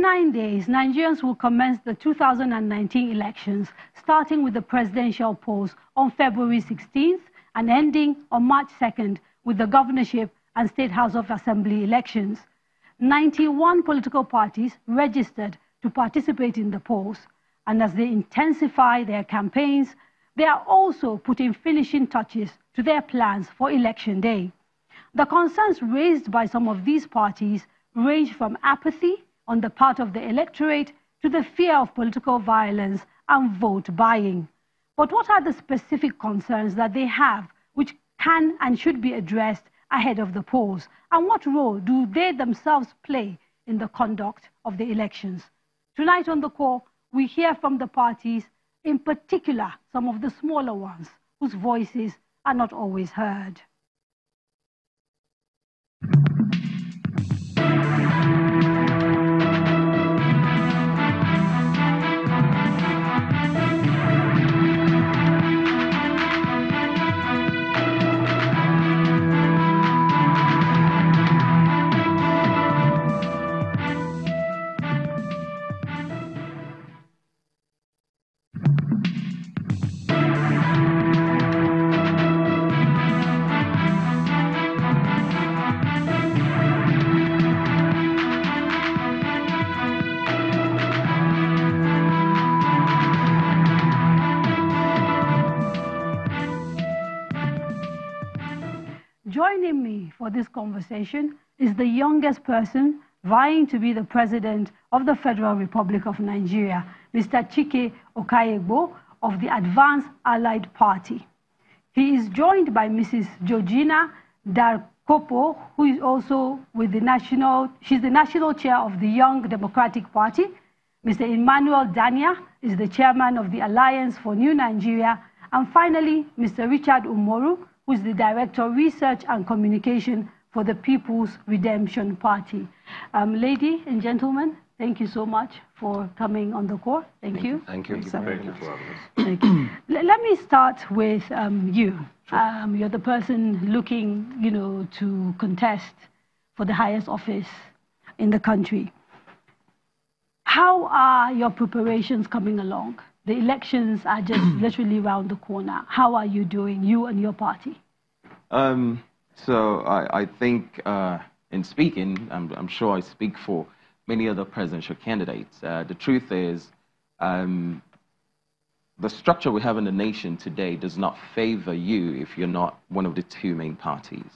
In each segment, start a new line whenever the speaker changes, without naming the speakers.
9 days, Nigerians will commence the 2019 elections, starting with the presidential polls on February 16th and ending on March 2nd with the governorship and State House of Assembly elections. 91 political parties registered to participate in the polls, and as they intensify their campaigns, they are also putting finishing touches to their plans for Election Day. The concerns raised by some of these parties range from apathy on the part of the electorate to the fear of political violence and vote buying. But what are the specific concerns that they have which can and should be addressed ahead of the polls? And what role do they themselves play in the conduct of the elections? Tonight on The Core, we hear from the parties, in particular some of the smaller ones whose voices are not always heard. Joining me for this conversation is the youngest person vying to be the president of the Federal Republic of Nigeria, Mr. Chike Okayegbo of the Advanced Allied Party. He is joined by Mrs. Georgina Darkopo, who is also with she's the national chair of the Young Democratic Party. Mr. Emmanuel Dania is the chairman of the Alliance for New Nigeria. And finally, Mr. Richard Umoru, who is the Director of Research and Communication for the People's Redemption Party. Ladies and gentlemen, thank you so much for coming on The Core. Thank you.
Thank you.
Thank you. Let me start with you. Sure. You're the person looking, to contest for the highest office in the country. How are your preparations coming along? The elections are just literally around the corner. How are you doing, you and your party?
So I think in speaking, I'm sure I speak for many other presidential candidates. The truth is, the structure we have in the nation today does not favor you if you're not one of the two main parties.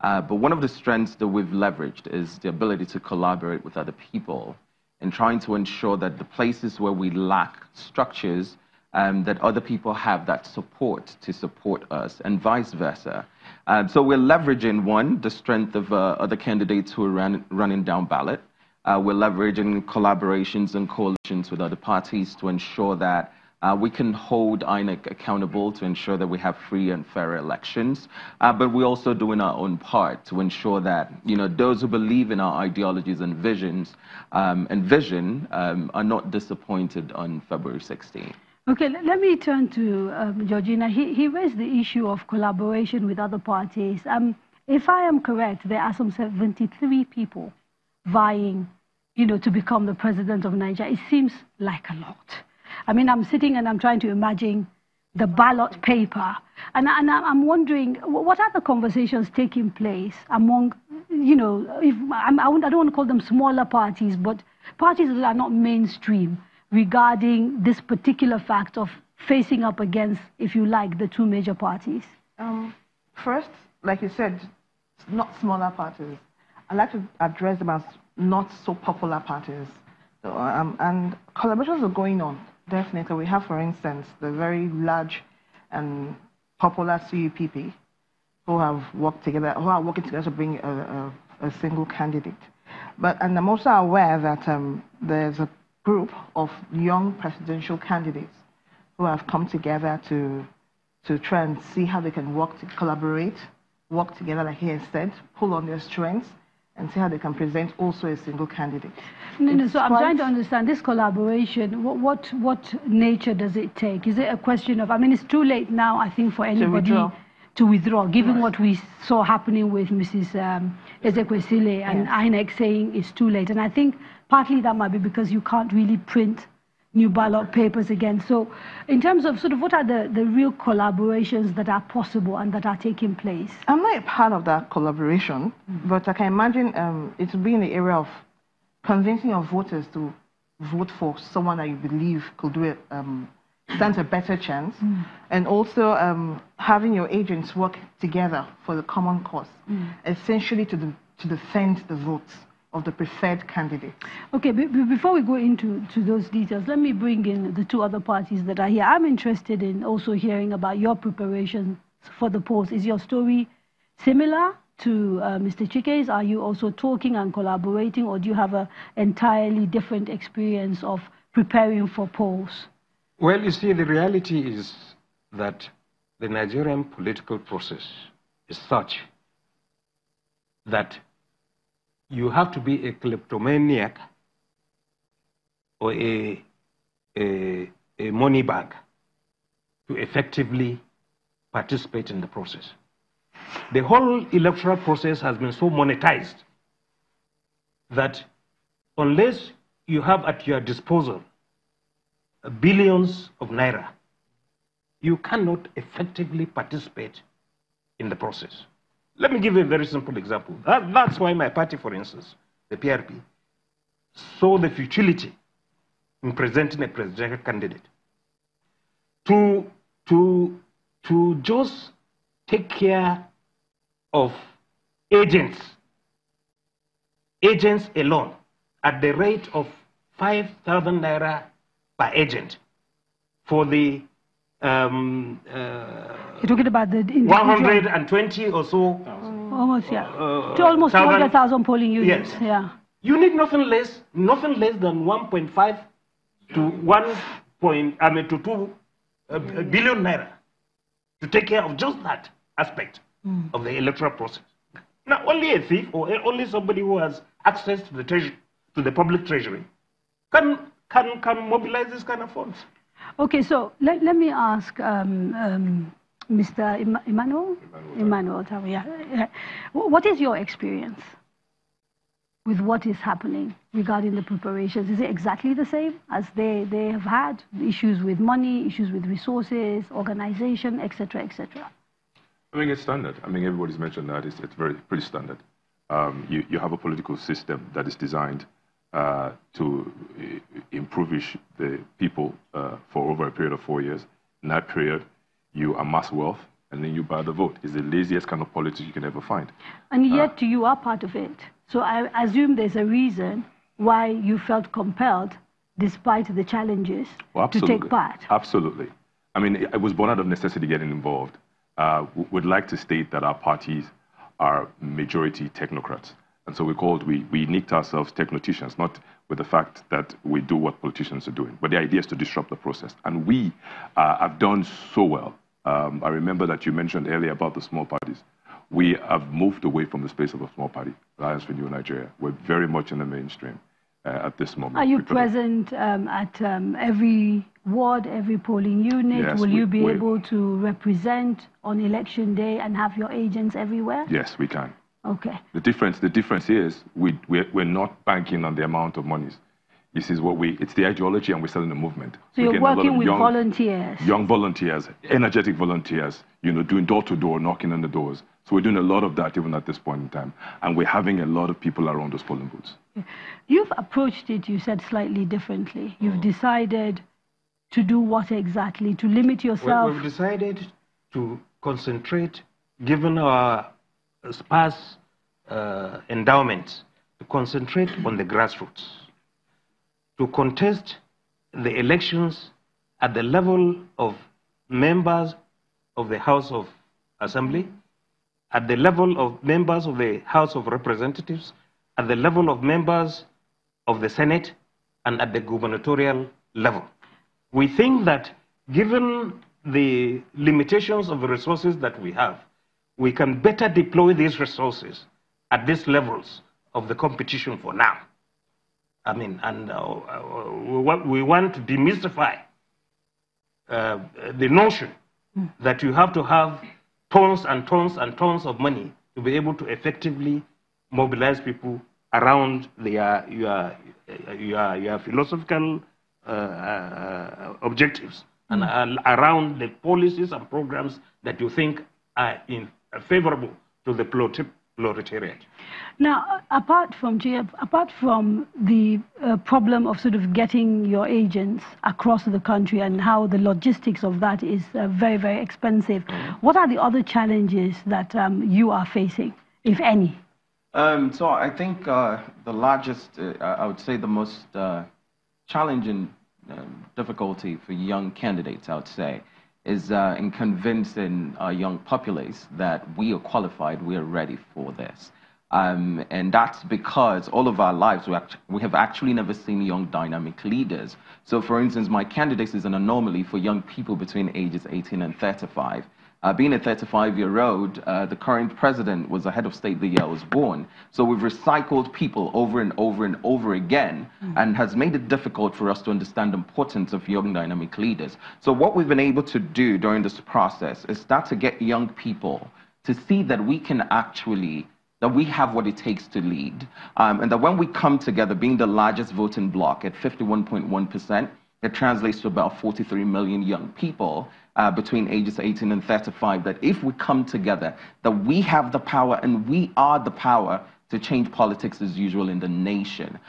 But one of the strengths that we've leveraged is the ability to collaborate with other people and trying to ensure that the places where we lack structures, that other people have that support to support us, and vice versa. So we're leveraging, one, the strength of other candidates who are running down ballot. We're leveraging collaborations and coalitions with other parties to ensure that we can hold INEC accountable to ensure that we have free and fair elections. But we're also doing our own part to ensure that, those who believe in our ideologies and visions and vision are not disappointed on February 16th.
Okay, let me turn to Georgina. He raised the issue of collaboration with other parties. If I am correct, there are some 73 people vying, to become the president of Nigeria. It seems like a lot. I mean, I'm sitting and I'm trying to imagine the ballot paper. And I'm wondering, what are the conversations taking place among, I don't want to call them smaller parties, but parties that are not mainstream regarding this particular fact of facing up against, if you like, the two major parties?
First, like you said, not smaller parties. I'd like to address them as not so popular parties. So, and collaborations are going on. Definitely. We have, for instance, the very large and popular CUPP who have worked together, who are working together to bring a single candidate. And I'm also aware that there's a group of young presidential candidates who have come together to try and see how they can work together, like he has said, pull on their strengths, and see how they can present also a single candidate.
So I'm trying to understand this collaboration. What nature does it take? Is it a question of, it's too late now, I think, for anybody to withdraw, given what we saw happening with Mrs. Ezekwesili and INEC saying it's too late. And I think partly that might be because you can't really print new ballot papers again. So in terms of sort of what are the real collaborations that are possible and that are taking place?
I'm not a part of that collaboration, but I can imagine it will be in the area of convincing of voters to vote for someone that you believe could do it, stands a better chance, and also having your agents work together for the common cause, essentially to defend the votes of the preferred candidate. Okay,
before we go into those details, let me bring in the two other parties that are here. I'm interested in also hearing about your preparation for the polls. Is your story similar to Mr. Chike's? Are you also talking and collaborating, or do you have an entirely different experience of preparing for polls?
Well, you see, the reality is that the Nigerian political process is such that you have to be a kleptomaniac or a money bag to effectively participate in the process. The whole electoral process has been so monetized that unless you have at your disposal billions of naira, you cannot effectively participate in the process. Let me give you a very simple example. That's why my party, for instance, the PRP, saw the futility in presenting a presidential candidate to just take care of agents alone at the rate of 5,000 naira per agent for the
you're talking about the
120 or so.
Almost, yeah. To almost 200,000 polling units.
Yes.
Yeah.
You need nothing less than 1.5 to 2 billion naira to take care of just that aspect of the electoral process. Now, only a thief or only somebody who has access to the treasury, to the public treasury, can mobilize this kind of funds.
Okay, so let me ask Mr. Emmanuel, what is your experience with what is happening regarding the preparations? Is it exactly the same as they have had issues with money, issues with resources, organization, etc., etc.?
I mean, it's standard. I mean, everybody's mentioned that. It's pretty standard. You have a political system that is designed to impoverish the people for over a period of 4 years. In that period, you amass wealth, and then you buy the vote. It's the laziest kind of politics you can ever find.
And yet you are part of it. So I assume there's a reason why you felt compelled, despite the challenges, to take part.
Absolutely. I mean, it was born out of necessity getting involved. We'd like to state that our parties are majority technocrats. And so we nicked ourselves technoticians, not with the fact that we do what politicians are doing, but the idea is to disrupt the process. And we have done so well. I remember that you mentioned earlier about the small parties. We have moved away from the space of a small party, Alliance for New Nigeria. We're very much in the mainstream at this moment.
Are you present at every ward, every polling unit?
Yes,
Will you be able to represent on election day and have your agents everywhere?
Yes, we can.
Okay.
The difference is we're not banking on the amount of monies. This is it's the ideology, and we're selling the movement.
So you're working with volunteers?
Young volunteers, energetic volunteers, doing door-to-door, knocking on the doors. So we're doing a lot of that even at this point in time. And we're having a lot of people around those polling booths.
You've approached it, you said, slightly differently. You've decided to do what exactly? To limit yourself?
We've decided to concentrate, given our sparse endowments, to concentrate on the grassroots, to contest the elections at the level of members of the House of Assembly, at the level of members of the House of Representatives, at the level of members of the Senate, and at the gubernatorial level. We think that given the limitations of the resources that we have, we can better deploy these resources at these levels of the competition for now. I mean, and we want to demystify the notion that you have to have tons and tons and tons of money to be able to effectively mobilize people around your philosophical objectives and around the policies and programs that you think are favorable to the proletariat.
Now, apart from the problem of sort of getting your agents across the country and how the logistics of that is very, very expensive, what are the other challenges that you are facing, if any?
So I think the largest, I would say the most challenging difficulty for young candidates, I would say, is in convincing our young populace that we are qualified, we are ready for this. And that's because all of our lives, we have actually never seen young dynamic leaders. So for instance, my candidacy is an anomaly for young people between ages 18 and 35. Being a 35-year-old, the current president was the head of state the year I was born. So we've recycled people over and over and over again, and has made it difficult for us to understand the importance of young dynamic leaders. So what we've been able to do during this process is start to get young people to see that we can actually, that we have what it takes to lead. And that when we come together, being the largest voting bloc at 51.1%, it translates to about 43 million young people between ages 18 and 35, that if we come together, that we have the power and we are the power to change politics as usual in the nation.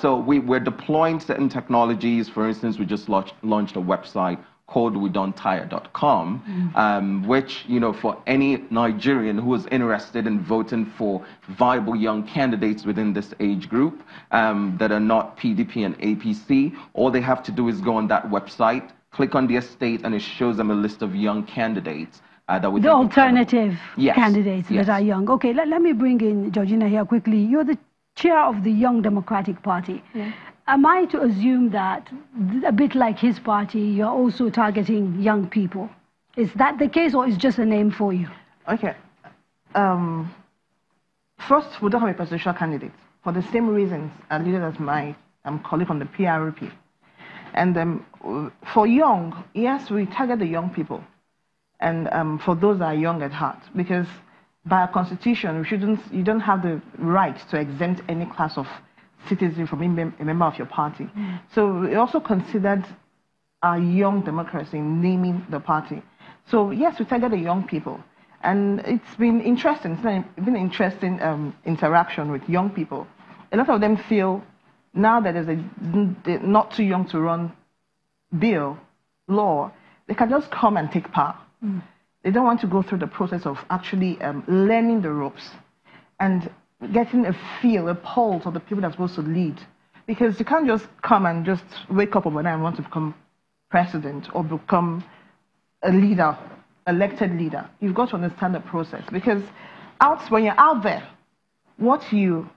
So we're deploying certain technologies. For instance, we just launched a website called WeDon'tTire.com, which, you know, for any Nigerian who is interested in voting for viable young candidates within this age group that are not PDP and APC, all they have to do is go on that website, click on their state, and it shows them a list of young candidates that we
the alternative
yes.
candidates
yes.
that are young. Okay, let me bring in Georgina here quickly. You're the chair of the Young Democratic Party. Yeah. Am I to assume that, a bit like his party, you're also targeting young people? Is that the case, or is just a name for you?
Okay. First, we don't have a presidential candidate for the same reasons alluded as my colleague from the PRP. And for young, yes, we target the young people, and for those that are young at heart, because by our constitution, you don't have the right to exempt any class of citizen from being a member of your party. So we also considered our young democracy in naming the party. So yes, we target the young people, and it's been interesting. It's been an interesting interaction with young people. A lot of them feel now that there's a not too young to run law, they can just come and take part. They don't want to go through the process of actually learning the ropes and getting a feel, a pulse of the people that are supposed to lead. Because you can't just come and just wake up overnight and want to become president or become a leader, elected leader. You've got to understand the process. Because when you're out there, what you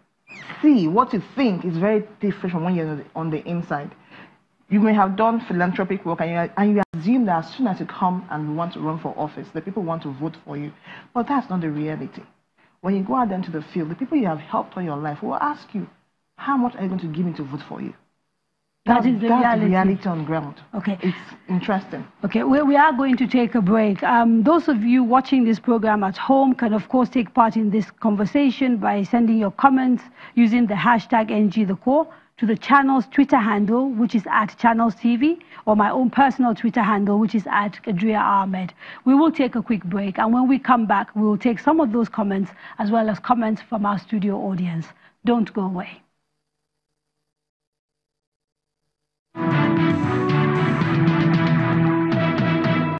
see, what you think is very different from when you're on the inside. You may have done philanthropic work and you assume that as soon as you come and want to run for office, the people want to vote for you. But that's not the reality. When you go out there into the field, the people you have helped all your life will ask you, how much are you going to give me to vote for you?
That is the
reality on ground.
Okay.
It's interesting.
Okay, we are going to take a break. Those of you watching this program at home can, of course, take part in this conversation by sending your comments using the hashtag #NGTheCore to the channel's Twitter handle, which is @ChannelsTV, or my own personal Twitter handle, which is @KadriaAhmed. We will take a quick break, and when we come back, we will take some of those comments as well as comments from our studio audience. Don't go away.